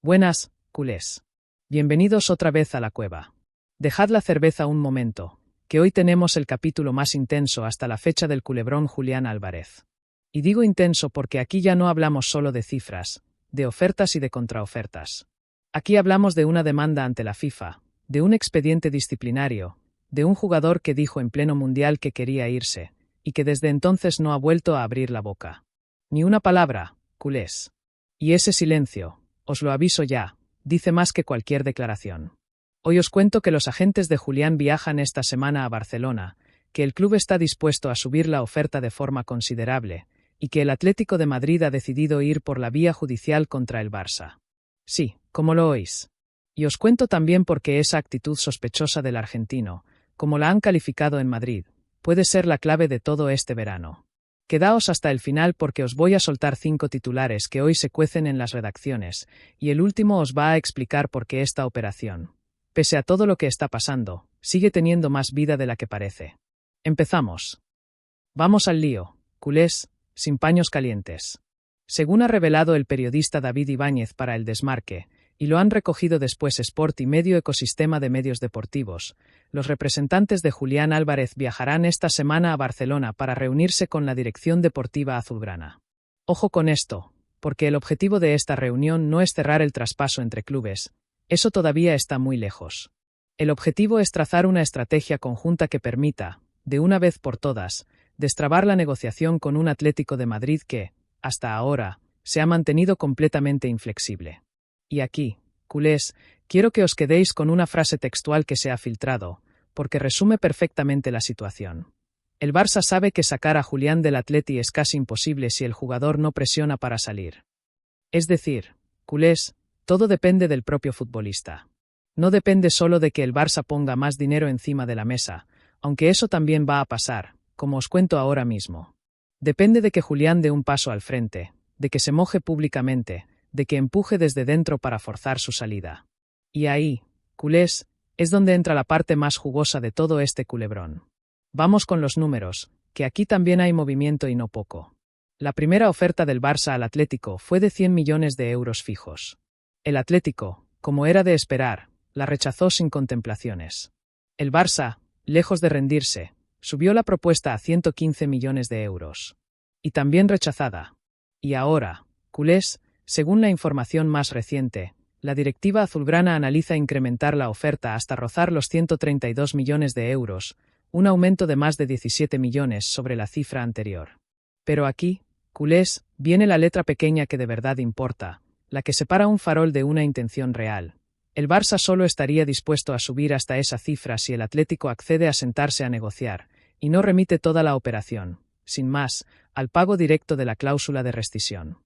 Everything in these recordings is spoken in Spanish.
Buenas, culés. Bienvenidos otra vez a la cueva. Dejad la cerveza un momento, que hoy tenemos el capítulo más intenso hasta la fecha del culebrón Julián Álvarez. Y digo intenso porque aquí ya no hablamos solo de cifras, de ofertas y de contraofertas. Aquí hablamos de una demanda ante la FIFA, de un expediente disciplinario, de un jugador que dijo en pleno mundial que quería irse, y que desde entonces no ha vuelto a abrir la boca. Ni una palabra, culés. Y ese silencio, os lo aviso ya, dice más que cualquier declaración. Hoy os cuento que los agentes de Julián viajan esta semana a Barcelona, que el club está dispuesto a subir la oferta de forma considerable, y que el Atlético de Madrid ha decidido ir por la vía judicial contra el Barça. Sí, como lo oís. Y os cuento también por qué esa actitud sospechosa del argentino, como la han calificado en Madrid, puede ser la clave de todo este verano. Quedaos hasta el final porque os voy a soltar 5 titulares que hoy se cuecen en las redacciones, y el último os va a explicar por qué esta operación, pese a todo lo que está pasando, sigue teniendo más vida de la que parece. Empezamos. Vamos al lío, culés, sin paños calientes. Según ha revelado el periodista David Ibáñez para El Desmarque, y lo han recogido después Sport y medio ecosistema de medios deportivos, los representantes de Julián Álvarez viajarán esta semana a Barcelona para reunirse con la dirección deportiva azulgrana. Ojo con esto, porque el objetivo de esta reunión no es cerrar el traspaso entre clubes, eso todavía está muy lejos. El objetivo es trazar una estrategia conjunta que permita, de una vez por todas, destrabar la negociación con un Atlético de Madrid que, hasta ahora, se ha mantenido completamente inflexible. Y aquí, culés, quiero que os quedéis con una frase textual que se ha filtrado, porque resume perfectamente la situación. El Barça sabe que sacar a Julián del Atleti es casi imposible si el jugador no presiona para salir. Es decir, culés, todo depende del propio futbolista. No depende solo de que el Barça ponga más dinero encima de la mesa, aunque eso también va a pasar, como os cuento ahora mismo. Depende de que Julián dé un paso al frente, de que se moje públicamente, de que empuje desde dentro para forzar su salida. Y ahí, culés, es donde entra la parte más jugosa de todo este culebrón. Vamos con los números, que aquí también hay movimiento y no poco. La primera oferta del Barça al Atlético fue de 100 millones de euros fijos. El Atlético, como era de esperar, la rechazó sin contemplaciones. El Barça, lejos de rendirse, subió la propuesta a 115 millones de euros. Y también rechazada. Y ahora, culés, según la información más reciente, la directiva azulgrana analiza incrementar la oferta hasta rozar los 132 millones de euros, un aumento de más de 17 millones sobre la cifra anterior. Pero aquí, culés, viene la letra pequeña que de verdad importa, la que separa un farol de una intención real. El Barça solo estaría dispuesto a subir hasta esa cifra si el Atlético accede a sentarse a negociar, y no remite toda la operación, sin más, al pago directo de la cláusula de rescisión.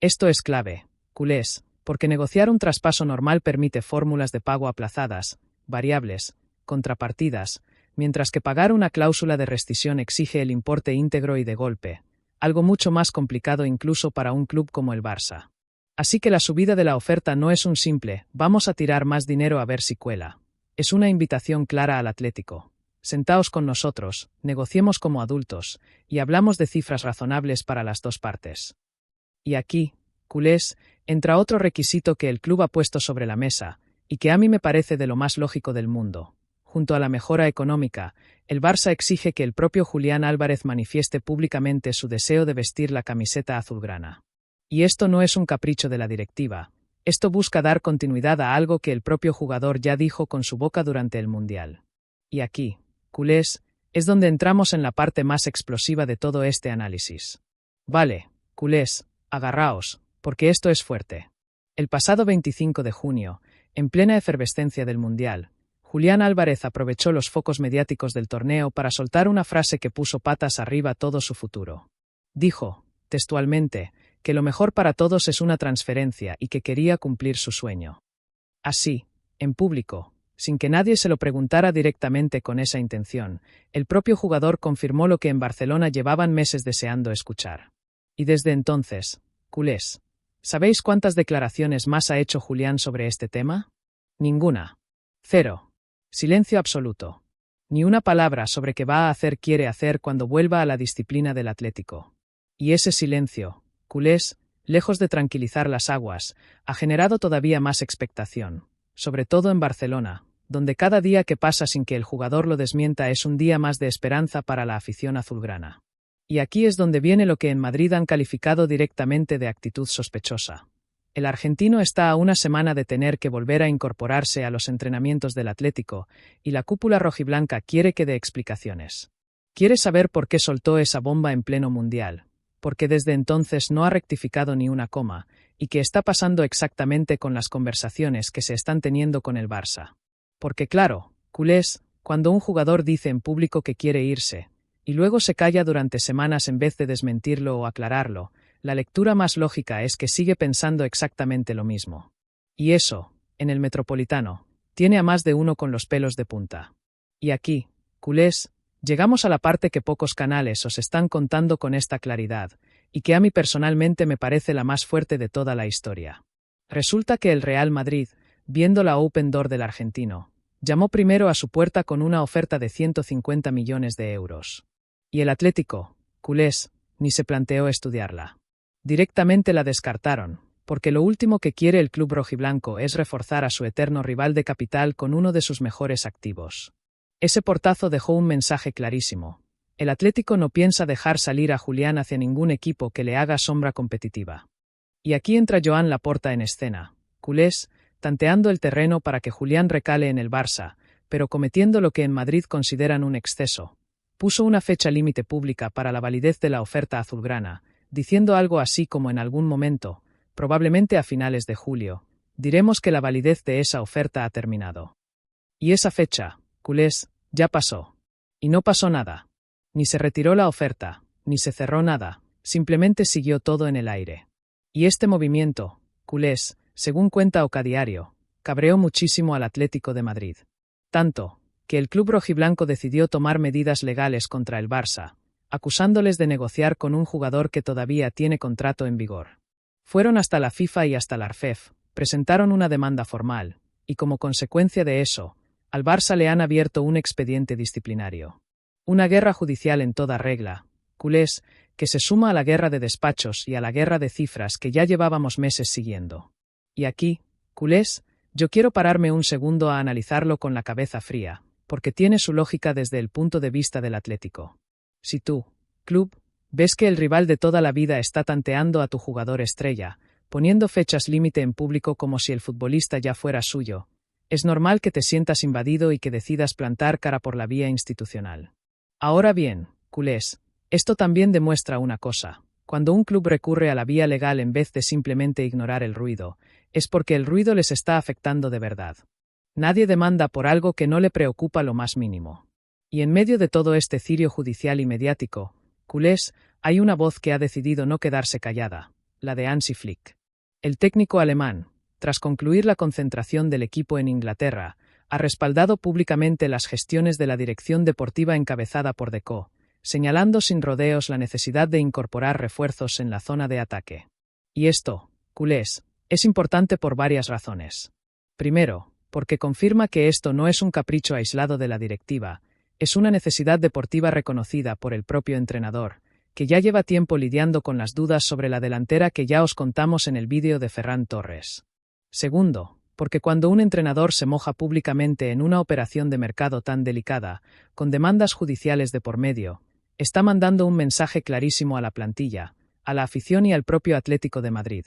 Esto es clave, culés, porque negociar un traspaso normal permite fórmulas de pago aplazadas, variables, contrapartidas, mientras que pagar una cláusula de rescisión exige el importe íntegro y de golpe, algo mucho más complicado incluso para un club como el Barça. Así que la subida de la oferta no es un simple, vamos a tirar más dinero a ver si cuela. Es una invitación clara al Atlético. Sentaos con nosotros, negociemos como adultos, y hablamos de cifras razonables para las dos partes. Y aquí, culés, entra otro requisito que el club ha puesto sobre la mesa, y que a mí me parece de lo más lógico del mundo. Junto a la mejora económica, el Barça exige que el propio Julián Álvarez manifieste públicamente su deseo de vestir la camiseta azulgrana. Y esto no es un capricho de la directiva, esto busca dar continuidad a algo que el propio jugador ya dijo con su boca durante el Mundial. Y aquí, culés, es donde entramos en la parte más explosiva de todo este análisis. Vale, culés, agarraos, porque esto es fuerte. El pasado 25 de junio, en plena efervescencia del Mundial, Julián Álvarez aprovechó los focos mediáticos del torneo para soltar una frase que puso patas arriba todo su futuro. Dijo, textualmente, que lo mejor para todos es una transferencia y que quería cumplir su sueño. Así, en público, sin que nadie se lo preguntara directamente con esa intención, el propio jugador confirmó lo que en Barcelona llevaban meses deseando escuchar. Y desde entonces, culés, ¿sabéis cuántas declaraciones más ha hecho Julián sobre este tema? Ninguna. Cero. Silencio absoluto. Ni una palabra sobre qué va a hacer quiere hacer cuando vuelva a la disciplina del Atlético. Y ese silencio, culés, lejos de tranquilizar las aguas, ha generado todavía más expectación, sobre todo en Barcelona, donde cada día que pasa sin que el jugador lo desmienta es un día más de esperanza para la afición azulgrana. Y aquí es donde viene lo que en Madrid han calificado directamente de actitud sospechosa. El argentino está a una semana de tener que volver a incorporarse a los entrenamientos del Atlético, y la cúpula rojiblanca quiere que dé explicaciones. Quiere saber por qué soltó esa bomba en pleno mundial, porque desde entonces no ha rectificado ni una coma, y qué está pasando exactamente con las conversaciones que se están teniendo con el Barça. Porque claro, culés, cuando un jugador dice en público que quiere irse, y luego se calla durante semanas en vez de desmentirlo o aclararlo, la lectura más lógica es que sigue pensando exactamente lo mismo. Y eso, en el Metropolitano, tiene a más de uno con los pelos de punta. Y aquí, culés, llegamos a la parte que pocos canales os están contando con esta claridad, y que a mí personalmente me parece la más fuerte de toda la historia. Resulta que el Real Madrid, viendo la Open Door del argentino, llamó primero a su puerta con una oferta de 150 millones de euros. Y el Atlético, culés, ni se planteó estudiarla. Directamente la descartaron, porque lo último que quiere el club rojiblanco es reforzar a su eterno rival de capital con uno de sus mejores activos. Ese portazo dejó un mensaje clarísimo. El Atlético no piensa dejar salir a Julián hacia ningún equipo que le haga sombra competitiva. Y aquí entra Joan Laporta en escena, culés, tanteando el terreno para que Julián recale en el Barça, pero cometiendo lo que en Madrid consideran un exceso. Puso una fecha límite pública para la validez de la oferta azulgrana, diciendo algo así como en algún momento, probablemente a finales de julio, diremos que la validez de esa oferta ha terminado. Y esa fecha, culés, ya pasó. Y no pasó nada. Ni se retiró la oferta, ni se cerró nada, simplemente siguió todo en el aire. Y este movimiento, culés, según cuenta Oca Diario, cabreó muchísimo al Atlético de Madrid. Tanto, que el club rojiblanco decidió tomar medidas legales contra el Barça, acusándoles de negociar con un jugador que todavía tiene contrato en vigor. Fueron hasta la FIFA y hasta la ARFEF, presentaron una demanda formal, y como consecuencia de eso, al Barça le han abierto un expediente disciplinario. Una guerra judicial en toda regla, culés, que se suma a la guerra de despachos y a la guerra de cifras que ya llevábamos meses siguiendo. Y aquí, culés, yo quiero pararme un segundo a analizarlo con la cabeza fría, porque tiene su lógica desde el punto de vista del Atlético. Si tú, club, ves que el rival de toda la vida está tanteando a tu jugador estrella, poniendo fechas límite en público como si el futbolista ya fuera suyo, es normal que te sientas invadido y que decidas plantar cara por la vía institucional. Ahora bien, culés, esto también demuestra una cosa. Cuando un club recurre a la vía legal en vez de simplemente ignorar el ruido, es porque el ruido les está afectando de verdad. Nadie demanda por algo que no le preocupa lo más mínimo. Y en medio de todo este cirio judicial y mediático, culés, hay una voz que ha decidido no quedarse callada, la de Hansi Flick. El técnico alemán, tras concluir la concentración del equipo en Inglaterra, ha respaldado públicamente las gestiones de la dirección deportiva encabezada por Deco, señalando sin rodeos la necesidad de incorporar refuerzos en la zona de ataque. Y esto, culés, es importante por varias razones. Primero, porque confirma que esto no es un capricho aislado de la directiva, es una necesidad deportiva reconocida por el propio entrenador, que ya lleva tiempo lidiando con las dudas sobre la delantera que ya os contamos en el vídeo de Ferran Torres. Segundo, porque cuando un entrenador se moja públicamente en una operación de mercado tan delicada, con demandas judiciales de por medio, está mandando un mensaje clarísimo a la plantilla, a la afición y al propio Atlético de Madrid.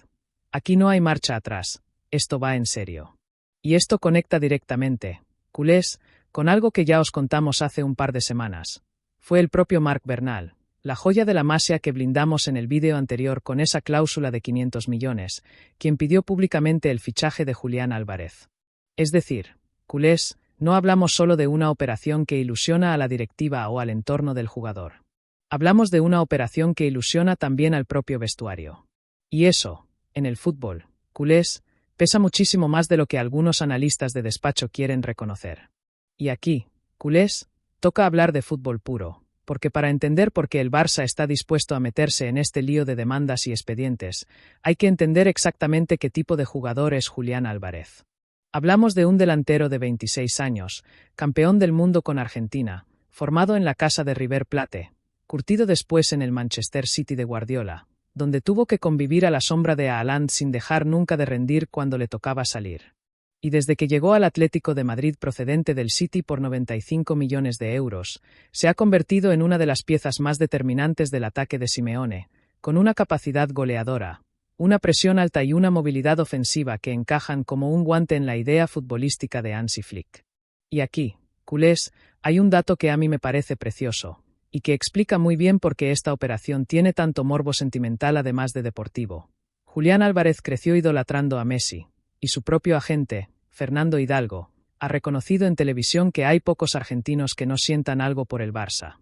Aquí no hay marcha atrás, esto va en serio. Y esto conecta directamente, culés, con algo que ya os contamos hace un par de semanas. Fue el propio Marc Bernal, la joya de la Masia que blindamos en el vídeo anterior con esa cláusula de 500 millones, quien pidió públicamente el fichaje de Julián Álvarez. Es decir, culés, no hablamos solo de una operación que ilusiona a la directiva o al entorno del jugador. Hablamos de una operación que ilusiona también al propio vestuario. Y eso, en el fútbol, culés, pesa muchísimo más de lo que algunos analistas de despacho quieren reconocer. Y aquí, culés, toca hablar de fútbol puro, porque para entender por qué el Barça está dispuesto a meterse en este lío de demandas y expedientes, hay que entender exactamente qué tipo de jugador es Julián Álvarez. Hablamos de un delantero de 26 años, campeón del mundo con Argentina, formado en la casa de River Plate, curtido después en el Manchester City de Guardiola, donde tuvo que convivir a la sombra de Haaland sin dejar nunca de rendir cuando le tocaba salir. Y desde que llegó al Atlético de Madrid procedente del City por 95 millones de euros, se ha convertido en una de las piezas más determinantes del ataque de Simeone, con una capacidad goleadora, una presión alta y una movilidad ofensiva que encajan como un guante en la idea futbolística de Hansi Flick. Y aquí, culés, hay un dato que a mí me parece precioso, y que explica muy bien por qué esta operación tiene tanto morbo sentimental además de deportivo. Julián Álvarez creció idolatrando a Messi, y su propio agente, Fernando Hidalgo, ha reconocido en televisión que hay pocos argentinos que no sientan algo por el Barça.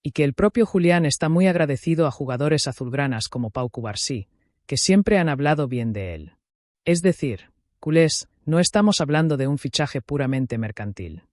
Y que el propio Julián está muy agradecido a jugadores azulgranas como Pau Cubarsí, que siempre han hablado bien de él. Es decir, culés, no estamos hablando de un fichaje puramente mercantil.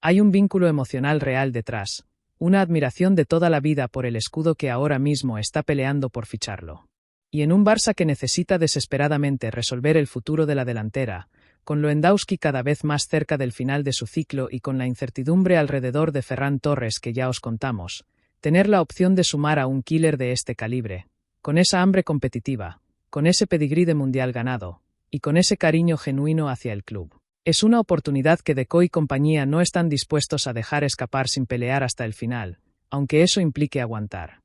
Hay un vínculo emocional real detrás, una admiración de toda la vida por el escudo que ahora mismo está peleando por ficharlo. Y en un Barça que necesita desesperadamente resolver el futuro de la delantera, con Lewandowski cada vez más cerca del final de su ciclo y con la incertidumbre alrededor de Ferran Torres que ya os contamos, tener la opción de sumar a un killer de este calibre, con esa hambre competitiva, con ese pedigrí de mundial ganado, y con ese cariño genuino hacia el club. Es una oportunidad que Deco y compañía no están dispuestos a dejar escapar sin pelear hasta el final, aunque eso implique aguantar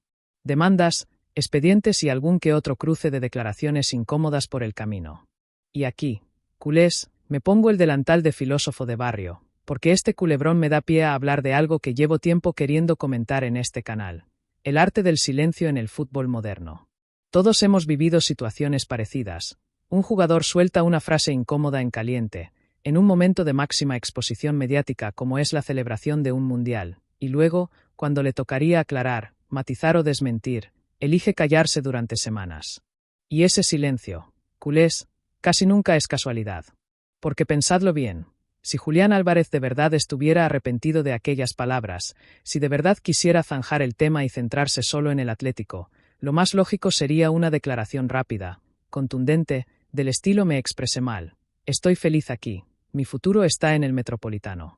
demandas, expedientes y algún que otro cruce de declaraciones incómodas por el camino. Y aquí, culés, me pongo el delantal de filósofo de barrio, porque este culebrón me da pie a hablar de algo que llevo tiempo queriendo comentar en este canal: el arte del silencio en el fútbol moderno. Todos hemos vivido situaciones parecidas. Un jugador suelta una frase incómoda en caliente, en un momento de máxima exposición mediática como es la celebración de un mundial, y luego, cuando le tocaría aclarar, matizar o desmentir, elige callarse durante semanas. Y ese silencio, culés, casi nunca es casualidad. Porque pensadlo bien, si Julián Álvarez de verdad estuviera arrepentido de aquellas palabras, si de verdad quisiera zanjar el tema y centrarse solo en el Atlético, lo más lógico sería una declaración rápida, contundente, del estilo: me expresé mal, estoy feliz aquí, mi futuro está en el Metropolitano.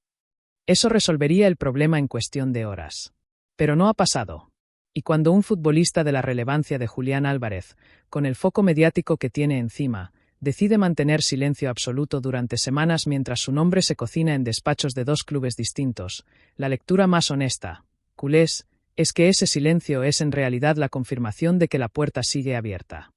Eso resolvería el problema en cuestión de horas. Pero no ha pasado. Y cuando un futbolista de la relevancia de Julián Álvarez, con el foco mediático que tiene encima, decide mantener silencio absoluto durante semanas mientras su nombre se cocina en despachos de dos clubes distintos, la lectura más honesta, culés, es que ese silencio es en realidad la confirmación de que la puerta sigue abierta.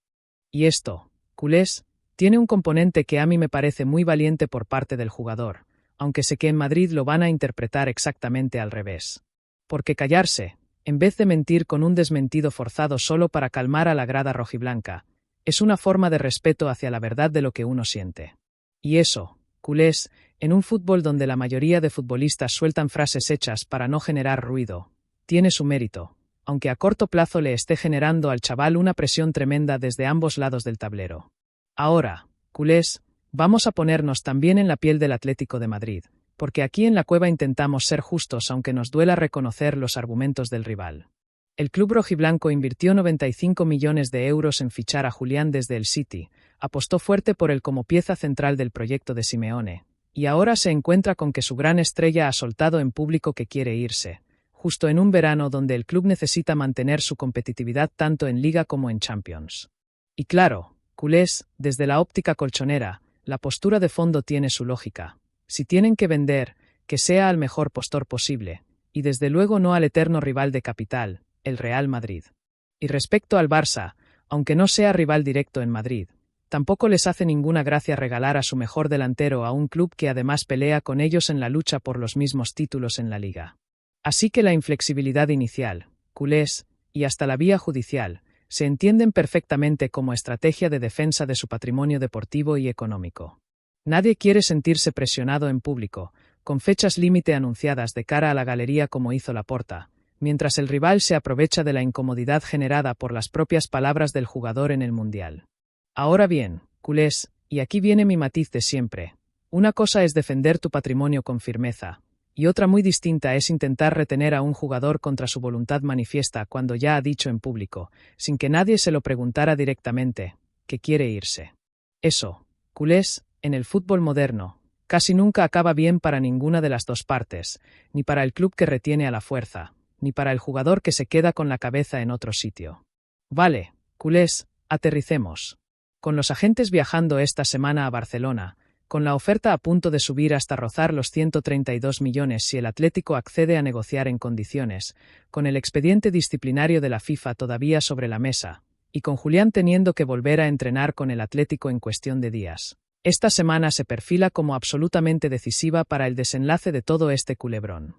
Y esto, culés, tiene un componente que a mí me parece muy valiente por parte del jugador, aunque sé que en Madrid lo van a interpretar exactamente al revés. Porque callarse, en vez de mentir con un desmentido forzado solo para calmar a la grada rojiblanca, es una forma de respeto hacia la verdad de lo que uno siente. Y eso, culés, en un fútbol donde la mayoría de futbolistas sueltan frases hechas para no generar ruido, tiene su mérito, aunque a corto plazo le esté generando al chaval una presión tremenda desde ambos lados del tablero. Ahora, culés, vamos a ponernos también en la piel del Atlético de Madrid, porque aquí en la cueva intentamos ser justos aunque nos duela reconocer los argumentos del rival. El club rojiblanco invirtió 95 millones de euros en fichar a Julián desde el City, apostó fuerte por él como pieza central del proyecto de Simeone, y ahora se encuentra con que su gran estrella ha soltado en público que quiere irse, justo en un verano donde el club necesita mantener su competitividad tanto en Liga como en Champions. Y claro, culés, desde la óptica colchonera, la postura de fondo tiene su lógica. Si tienen que vender, que sea al mejor postor posible, y desde luego no al eterno rival de capital, el Real Madrid. Y respecto al Barça, aunque no sea rival directo en Madrid, tampoco les hace ninguna gracia regalar a su mejor delantero a un club que además pelea con ellos en la lucha por los mismos títulos en la liga. Así que la inflexibilidad inicial, culés, y hasta la vía judicial, se entienden perfectamente como estrategia de defensa de su patrimonio deportivo y económico. Nadie quiere sentirse presionado en público, con fechas límite anunciadas de cara a la galería como hizo Laporta, mientras el rival se aprovecha de la incomodidad generada por las propias palabras del jugador en el Mundial. Ahora bien, culés, y aquí viene mi matiz de siempre, una cosa es defender tu patrimonio con firmeza, y otra muy distinta es intentar retener a un jugador contra su voluntad manifiesta cuando ya ha dicho en público, sin que nadie se lo preguntara directamente, que quiere irse. Eso, culés, en el fútbol moderno, casi nunca acaba bien para ninguna de las dos partes, ni para el club que retiene a la fuerza, ni para el jugador que se queda con la cabeza en otro sitio. Vale, Culés, aterricemos. Con los agentes viajando esta semana a Barcelona, con la oferta a punto de subir hasta rozar los 132 millones si el Atlético accede a negociar en condiciones, con el expediente disciplinario de la FIFA todavía sobre la mesa, y con Julián teniendo que volver a entrenar con el Atlético en cuestión de días. Esta semana se perfila como absolutamente decisiva para el desenlace de todo este culebrón.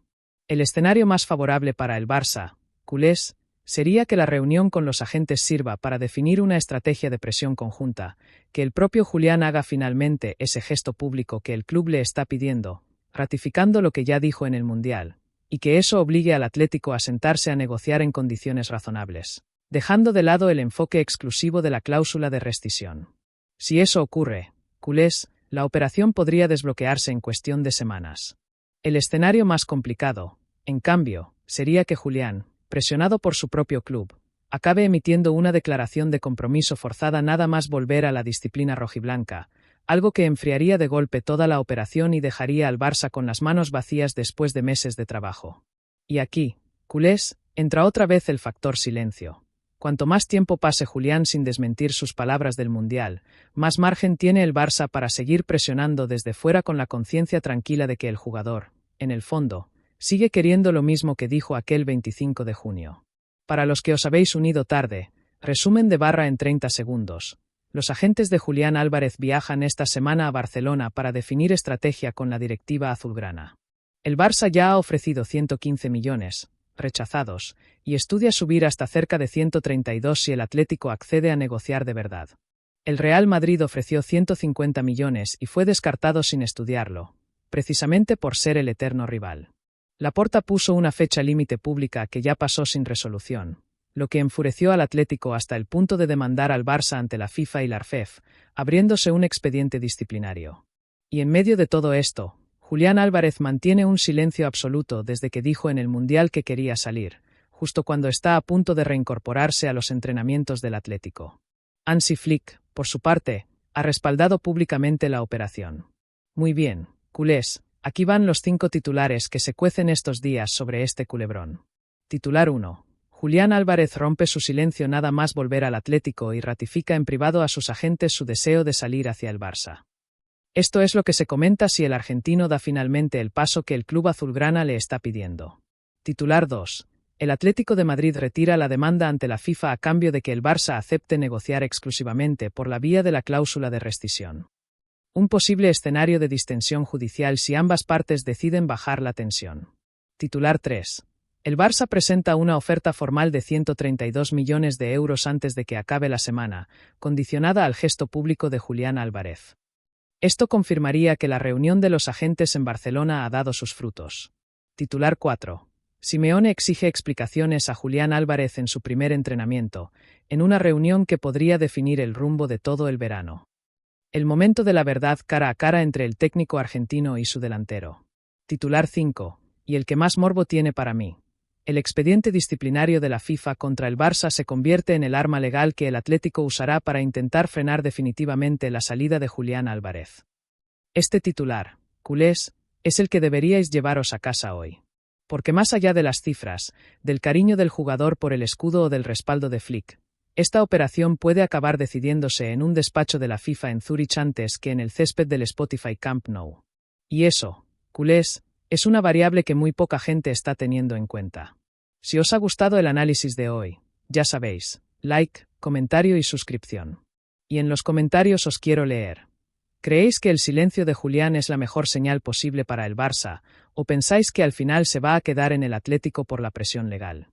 El escenario más favorable para el Barça, culés, sería que la reunión con los agentes sirva para definir una estrategia de presión conjunta, que el propio Julián haga finalmente ese gesto público que el club le está pidiendo, ratificando lo que ya dijo en el Mundial, y que eso obligue al Atlético a sentarse a negociar en condiciones razonables, dejando de lado el enfoque exclusivo de la cláusula de rescisión. Si eso ocurre, culés, la operación podría desbloquearse en cuestión de semanas. El escenario más complicado, en cambio, sería que Julián, presionado por su propio club, acabe emitiendo una declaración de compromiso forzada nada más volver a la disciplina rojiblanca, algo que enfriaría de golpe toda la operación y dejaría al Barça con las manos vacías después de meses de trabajo. Y aquí, culés, entra otra vez el factor silencio. Cuanto más tiempo pase Julián sin desmentir sus palabras del Mundial, más margen tiene el Barça para seguir presionando desde fuera con la conciencia tranquila de que el jugador, en el fondo, sigue queriendo lo mismo que dijo aquel 25 de junio. Para los que os habéis unido tarde, resumen de Barra en 30 segundos. Los agentes de Julián Álvarez viajan esta semana a Barcelona para definir estrategia con la directiva azulgrana. El Barça ya ha ofrecido 115 millones, rechazados, y estudia subir hasta cerca de 132 si el Atlético accede a negociar de verdad. El Real Madrid ofreció 150 millones y fue descartado sin estudiarlo, precisamente por ser el eterno rival. Laporta puso una fecha límite pública que ya pasó sin resolución, lo que enfureció al Atlético hasta el punto de demandar al Barça ante la FIFA y la ARFEF, abriéndose un expediente disciplinario. Y en medio de todo esto, Julián Álvarez mantiene un silencio absoluto desde que dijo en el Mundial que quería salir, justo cuando está a punto de reincorporarse a los entrenamientos del Atlético. Hansi Flick, por su parte, ha respaldado públicamente la operación. Muy bien, culés. Aquí van los 5 titulares que se cuecen estos días sobre este culebrón. Titular 1. Julián Álvarez rompe su silencio nada más volver al Atlético y ratifica en privado a sus agentes su deseo de salir hacia el Barça. Esto es lo que se comenta si el argentino da finalmente el paso que el club azulgrana le está pidiendo. Titular 2. El Atlético de Madrid retira la demanda ante la FIFA a cambio de que el Barça acepte negociar exclusivamente por la vía de la cláusula de rescisión. Un posible escenario de distensión judicial si ambas partes deciden bajar la tensión. Titular 3. El Barça presenta una oferta formal de 132 millones de euros antes de que acabe la semana, condicionada al gesto público de Julián Álvarez. Esto confirmaría que la reunión de los agentes en Barcelona ha dado sus frutos. Titular 4. Simeone exige explicaciones a Julián Álvarez en su primer entrenamiento, en una reunión que podría definir el rumbo de todo el verano. El momento de la verdad cara a cara entre el técnico argentino y su delantero. Titular 5, y el que más morbo tiene para mí. El expediente disciplinario de la FIFA contra el Barça se convierte en el arma legal que el Atlético usará para intentar frenar definitivamente la salida de Julián Álvarez. Este titular, culés, es el que deberíais llevaros a casa hoy. Porque más allá de las cifras, del cariño del jugador por el escudo o del respaldo de Flick, esta operación puede acabar decidiéndose en un despacho de la FIFA en Zúrich antes que en el césped del Spotify Camp Nou. Y eso, culés, es una variable que muy poca gente está teniendo en cuenta. Si os ha gustado el análisis de hoy, ya sabéis, like, comentario y suscripción. Y en los comentarios os quiero leer. ¿Creéis que el silencio de Julián es la mejor señal posible para el Barça, o pensáis que al final se va a quedar en el Atlético por la presión legal?